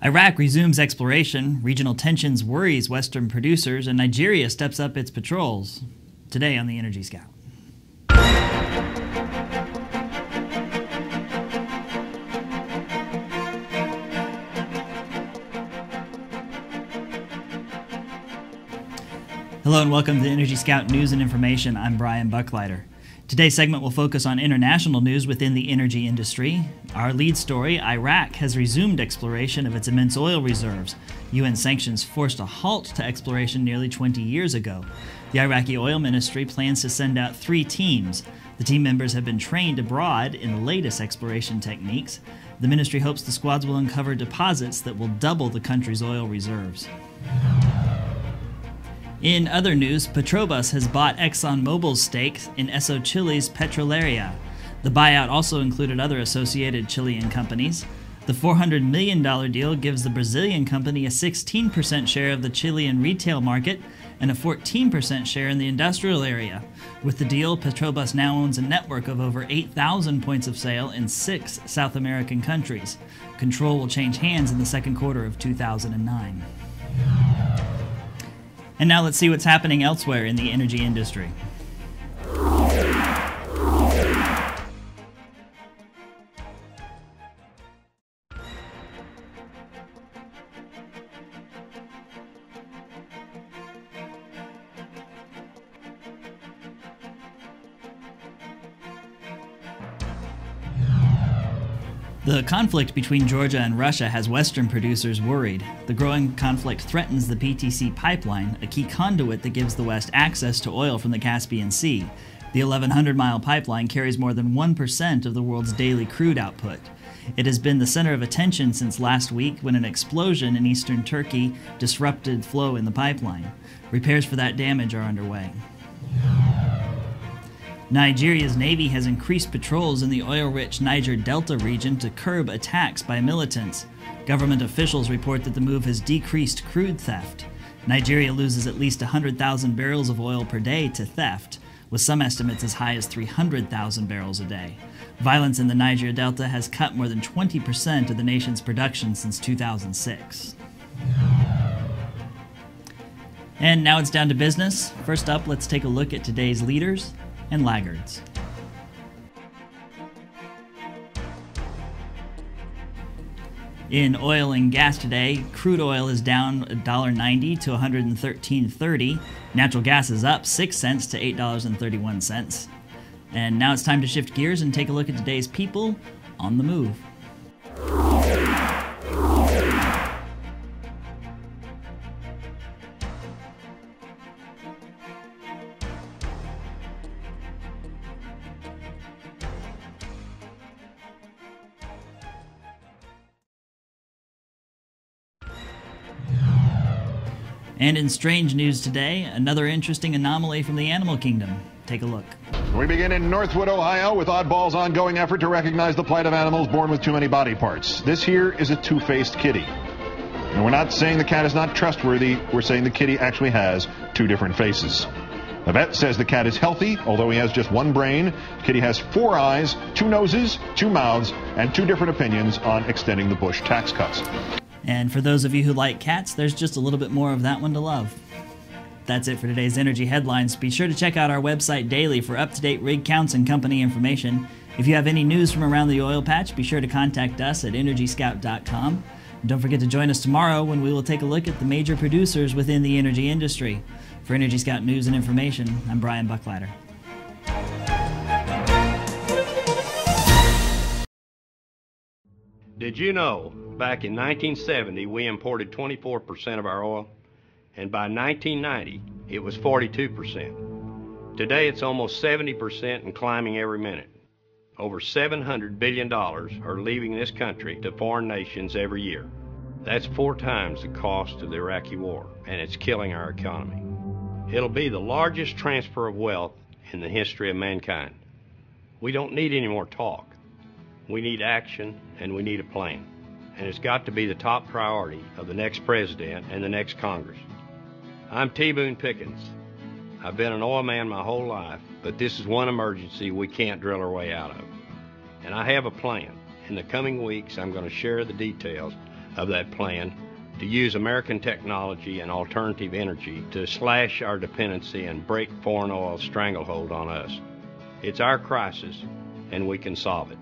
Iraq resumes exploration, regional tensions worries Western producers, and Nigeria steps up its patrols. Today on the Energy Scout. Hello and welcome to the Energy Scout News and Information. I'm Brian Bucklider. Today's segment will focus on international news within the energy industry. Our lead story, Iraq has resumed exploration of its immense oil reserves. UN sanctions forced a halt to exploration nearly 20 years ago. The Iraqi oil ministry plans to send out 3 teams. The team members have been trained abroad in the latest exploration techniques. The ministry hopes the squads will uncover deposits that will double the country's oil reserves. In other news, Petrobras has bought ExxonMobil's stake in Esso Chile's Petrolaria. The buyout also included other associated Chilean companies. The $400 million deal gives the Brazilian company a 16% share of the Chilean retail market and a 14% share in the industrial area. With the deal, Petrobras now owns a network of over 8,000 points of sale in 6 South American countries. Control will change hands in the second quarter of 2009. And now let's see what's happening elsewhere in the energy industry. The conflict between Georgia and Russia has Western producers worried. The growing conflict threatens the PTC pipeline, a key conduit that gives the West access to oil from the Caspian Sea. The 1,100-mile pipeline carries more than 1% of the world's daily crude output. It has been the center of attention since last week when an explosion in eastern Turkey disrupted flow in the pipeline. Repairs for that damage are underway. Nigeria's Navy has increased patrols in the oil-rich Niger Delta region to curb attacks by militants. Government officials report that the move has decreased crude theft. Nigeria loses at least 100,000 barrels of oil per day to theft, with some estimates as high as 300,000 barrels a day. Violence in the Niger Delta has cut more than 20% of the nation's production since 2006. And now it's down to business. First up, let's take a look at today's leaders and laggards. In oil and gas today, crude oil is down $1.90 to $113.30. Natural gas is up 6 cents to $8.31. And now it's time to shift gears and take a look at today's people on the move. And in strange news today, another interesting anomaly from the animal kingdom. Take a look. We begin in Northwood, Ohio, with Oddball's ongoing effort to recognize the plight of animals born with too many body parts. This here is a two-faced kitty. And we're not saying the cat is not trustworthy, we're saying the kitty actually has 2 different faces. The vet says the cat is healthy, although he has just 1 brain. The kitty has 4 eyes, 2 noses, 2 mouths, and 2 different opinions on extending the Bush tax cuts. And for those of you who like cats, there's just a little bit more of that one to love. That's it for today's energy headlines. Be sure to check out our website daily for up-to-date rig counts and company information. If you have any news from around the oil patch, be sure to contact us at EnergyScout.com. And don't forget to join us tomorrow when we will take a look at the major producers within the energy industry. For Energy Scout News and Information, I'm Brian Bucklider. Did you know, back in 1970, we imported 24% of our oil, and by 1990, it was 42%. Today, it's almost 70% and climbing every minute. Over $700 billion are leaving this country to foreign nations every year. That's 4 times the cost of the Iraqi war, and it's killing our economy. It'll be the largest transfer of wealth in the history of mankind. We don't need any more talk. We need action, and we need a plan. And it's got to be the top priority of the next president and the next Congress. I'm T. Boone Pickens. I've been an oil man my whole life, but this is one emergency we can't drill our way out of. And I have a plan. In the coming weeks, I'm going to share the details of that plan to use American technology and alternative energy to slash our dependency and break foreign oil's stranglehold on us. It's our crisis, and we can solve it.